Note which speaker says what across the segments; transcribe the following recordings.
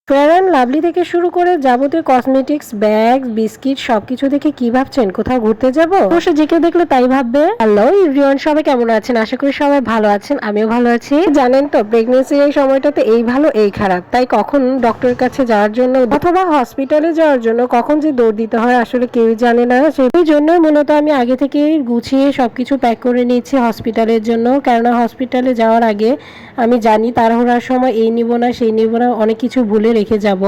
Speaker 1: Fair and lovely থেকে শুরু করে যাবতীয় কসমেটিক্স, ব্যাগ, বিস্কিট সবকিছু দেখে কি ভাবছেন কোথাও ঘুরতে যাব? অবশ্য যে কেউ দেখলে তাই ভাববে। হ্যালো এভরিওয়ান, সবাই কেমন আছেন? আশা করি সবাই ভালো আছেন, আমিও ভালো আছি। জানেন তো প্রেগনেন্সির এই সময়টাতে এই ভালো এই খারাপ, তাই কখন ডক্টরের কাছে যাওয়ার জন্য অথবা হসপিটালে যাওয়ার জন্য কখন যে দৌড় দিতে হয় আসলে কেউই জানে না। সেই জন্যই মূলত আমি আগে থেকে গুছিয়ে সবকিছু প্যাক করে নিয়েছি হসপিটালের জন্য, কেননা হসপিটালে যাওয়ার আগে আমি জানি তাড়াহুড়ার সময় এই নিব না সেই নিব না, অনেক কিছু ভুলে রেখে যাব।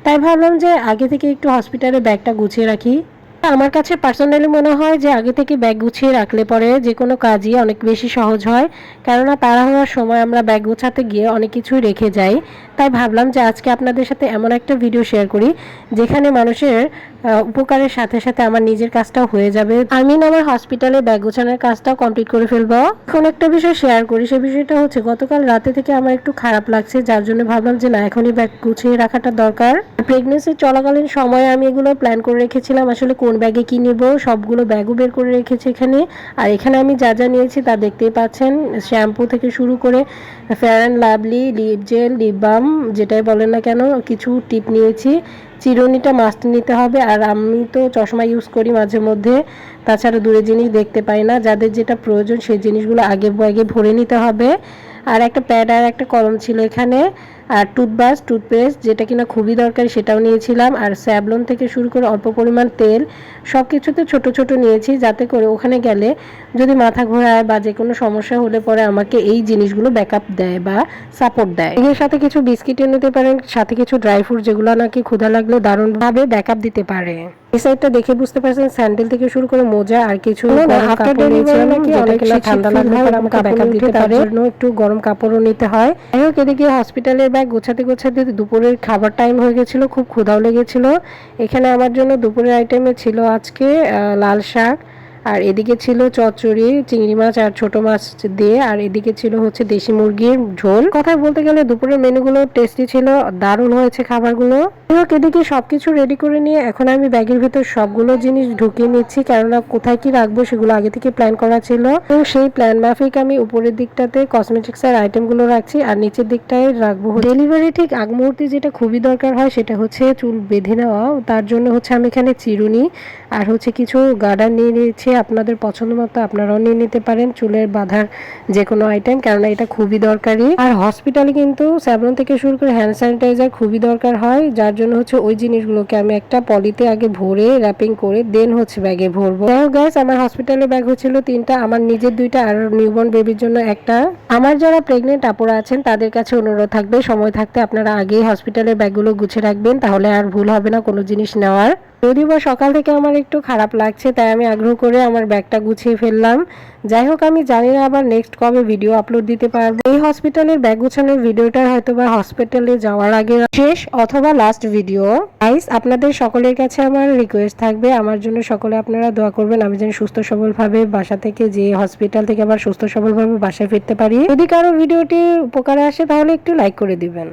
Speaker 1: তাই ভাবলাম যে আগে থেকে একটু হসপিটালে ব্যাগটা গুছিয়ে রাখি। আমার কাছে পার্সোনালি মনে হয় যে আগে থেকে ব্যাগ গুছিয়ে রাখলে পরে যে কোনো কাজই অনেক বেশি সহজ হয়, কেননা তাড়াহুড়োর সময় আমরা ব্যাগ গোছাতে গিয়ে অনেক কিছুই রেখে যাই। তাই ভাবলাম যে আজকে আপনাদের সাথে এমন একটা ভিডিও শেয়ার করি যেখানে মানুষের উপকারের সাথে সাথে আমার নিজের কাজটাও হয়ে যাবে। আমি আমার হসপিটালে ব্যাগ গোছানোর কাজটাও কমপ্লিট করে ফেলবো। এখন একটা বিষয় শেয়ার করি, সেই বিষয়টা হচ্ছে গতকাল রাতে থেকে আমার একটু খারাপ লাগছে, যার জন্য ভাবলাম যে না, এখনই ব্যাগ গুছিয়ে রাখাটা দরকার। প্রেগনেন্সি চলাকালীন সময়ে আমি এগুলো প্ল্যান করে রেখেছিলাম, আসলে কোন ব্যাগে কি নেব সবগুলো ব্যাগও বের করে রেখেছি এখানে। আর এখানে আমি যা যা নিয়েছি তা দেখতেই পাচ্ছেন, শ্যাম্পু থেকে শুরু করে Fair and Lovely, lip gel, lip balm, যেটাই বলেন না কেন, কিছু টিপ নিয়েছি। চিরুনিটা মাস্ট নিতে হবে, আর আমি তো চশমা ইউজ করি মাঝে মধ্যে, তাছাড়া দূরে জিনিস দেখতে পাই না। যাদের যেটা প্রয়োজন সেই জিনিসগুলো আগে ব্যাগে ভরে নিতে হবে। আর একটা প্যাড আর একটা কলম ছিল এখানে, আর টুথব্রাশ, টুথপেস্ট যেটা কিনা খুবই দরকারি সেটাও নিয়েছিলাম। আর স্যাভলন থেকে শুরু করে অল্প পরিমাণ তেল, সব কিছুতে ছোট ছোট নিয়েছি, যাতে করে ওখানে গেলে যদি মাথা ঘোরায় বা যে কোনো সমস্যা হলে পরে আমাকে এই জিনিসগুলো ব্যাকআপ দেয় বা সাপোর্ট দেয়। এর সাথে কিছু বিস্কিটও নিতে পারেন, সাথে কিছু ড্রাই ফ্রুট যেগুলো নাকি ক্ষুধা লাগলে দারুণভাবে ব্যাকআপ দিতে পারে। এই সাইডটা দেখে বুঝতে পারছেন স্যান্ডেল থেকে শুরু করে মোজা আর কিছু আফটার ডেলিভারি নাকি অনেক ঠান্ডা লাগলে পরে আমাকে ব্যাকআপ দিতে পারে, তার জন্য একটু গরম কাপড়ও নিতে হয়। যাই হোক, এদিকে হসপিটালের ব্যাগ গোছাতে গোছাতে দুপুরের খাবার টাইম হয়ে গেছিল, খুব ক্ষুধাও লেগেছিল। এখানে আমার জন্য দুপুরের আইটেমে ছিল আজকে লাল শাক, আর এদিকে ছিল চচ্চড়ি, চিংড়ি মাছ আর ছোট মাছ দিয়ে, আর এদিকে ছিল হচ্ছে দেশি মুরগির ঝোল। কথায় বলতে গেলে দুপুরের মেনুগুলো টেস্টি ছিল, দারুণ হয়েছে খাবারগুলো। এদিকে সবকিছু রেডি করে নিয়ে এখন আমি ব্যাগের ভিতর সবগুলো জিনিস ঢুকিয়ে নিচ্ছি, কেননা কোথায় কি রাখবো সেগুলো আগে থেকে প্ল্যান করা ছিল। এবং সেই প্ল্যান মাফিক আমি উপরের দিকটাতে কসমেটিক্স এর আইটেমগুলো রাখছি, আর নিচের দিকটায় রাখবো ডেলিভারি ঠিক আগ মুহূর্তে যেটা খুবই দরকার হয় সেটা হচ্ছে চুল বেঁধে নেওয়া। তার জন্য হচ্ছে আমি এখানে চিরুনি আর হচ্ছে কিছু গার্ডার নিয়ে নিয়েছি, আপনাদের পছন্দ মতো আপনারাও নিয়ে নিতে পারেন চুলের বাঁধার যে কোনো আইটেম, কেননা এটা খুবই দরকারি। আর হসপিটালে কিন্তু স্যাভলন থেকে শুরু করে হ্যান্ড স্যানিটাইজার খুবই দরকার হয়, যার জন্য হচ্ছে ওই জিনিসগুলোকে আমি একটা পলিতে আগে ভরে র্যাপিং করে দেন হচ্ছে ব্যাগে ভরবো। যাই হোক গাইস, আমার হসপিটালের ব্যাগ হচ্ছিল 3টা, আমার নিজের 2টা আর নিউবর্ন বেবির জন্য একটা। আমার যারা প্রেগনেন্ট আপুরা আছেন তাদের কাছে অনুরোধ থাকবে সময় থাকতে আপনারা আগেই হসপিটালের ব্যাগগুলো গুছিয়ে রাখবেন, তাহলে আর ভুল হবে না কোনো জিনিস নেওয়ার। যদিও বা সকাল থেকে আমার একটু খারাপ লাগছে, তাই আমি আগ্রহ করে আমার ব্যাগটা গুছিয়ে ফেললাম। যাই হোক, আমি জানি না আবার নেক্সট কবে ভিডিও আপলোড দিতে পারবো। এই হসপিটালের ব্যাগ গোছানোর ভিডিওটা হয়তো বা হসপিটালে যাওয়ার আগে শেষ অথবা লাস্ট ভিডিও। গাইস, আপনাদের সকলের কাছে আমার রিকোয়েস্ট থাকবে, আমার জন্য সকলে আপনারা দোয়া করবেন, আমি যেন সুস্থ সবলভাবে বাসা থেকে যে হসপিটাল থেকে আবার সুস্থ সবলভাবে বাসায় ফিরতে পারি। যদি কারো ভিডিওটি উপকারে আসে তাহলে একটু লাইক করে দিবেন।